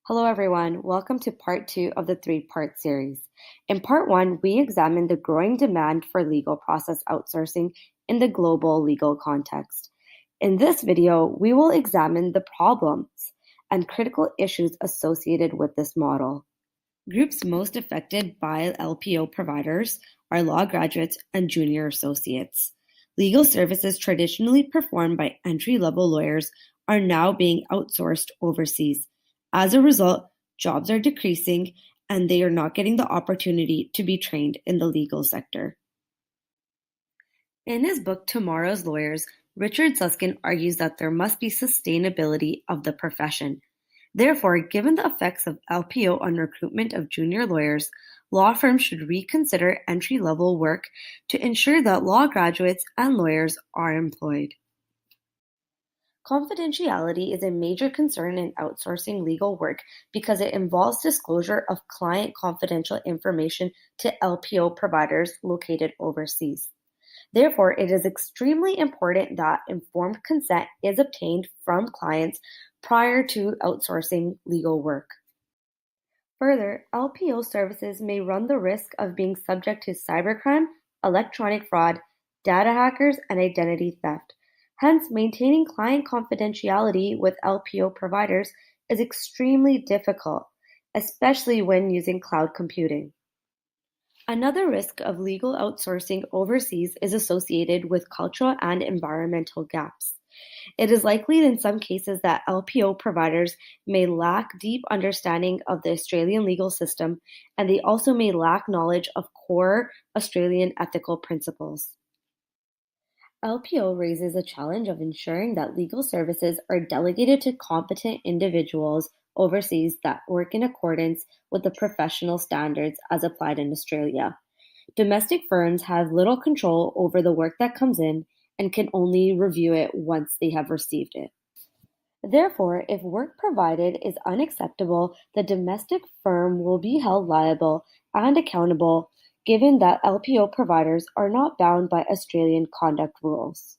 Hello, everyone. Welcome to part two of the three-part series. In part one, we examined the growing demand for legal process outsourcing in the global legal context. In this video, we will examine the problems and critical issues associated with this model. Groups most affected by LPO providers are law graduates and junior associates. Legal services traditionally performed by entry-level lawyers are now being outsourced overseas. As a result, jobs are decreasing and they are not getting the opportunity to be trained in the legal sector. In his book, Tomorrow's Lawyers, Richard Susskind argues that there must be sustainability of the profession. Therefore, given the effects of LPO on recruitment of junior lawyers, law firms should reconsider entry-level work to ensure that law graduates and lawyers are employed. Confidentiality is a major concern in outsourcing legal work because it involves disclosure of client confidential information to LPO providers located overseas. Therefore, it is extremely important that informed consent is obtained from clients prior to outsourcing legal work. Further, LPO services may run the risk of being subject to cybercrime, electronic fraud, data hackers, and identity theft. Hence, maintaining client confidentiality with LPO providers is extremely difficult, especially when using cloud computing. Another risk of legal outsourcing overseas is associated with cultural and environmental gaps. It is likely in some cases that LPO providers may lack deep understanding of the Australian legal system, and they also may lack knowledge of core Australian ethical principles. LPO raises a challenge of ensuring that legal services are delegated to competent individuals overseas that work in accordance with the professional standards as applied in Australia. Domestic firms have little control over the work that comes in and can only review it once they have received it. Therefore, if work provided is unacceptable, the domestic firm will be held liable and accountable, given that LPO providers are not bound by Australian conduct rules.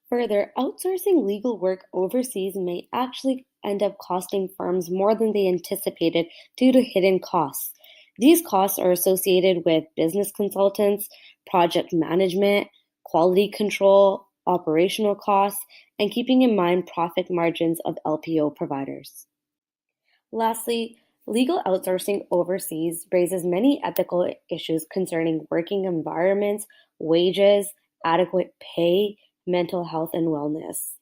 Further, outsourcing legal work overseas may actually end up costing firms more than they anticipated due to hidden costs. These costs are associated with business consultants, project management, quality control, operational costs, and keeping in mind profit margins of LPO providers. Lastly, legal outsourcing overseas raises many ethical issues concerning working environments, wages, adequate pay, mental health, and wellness.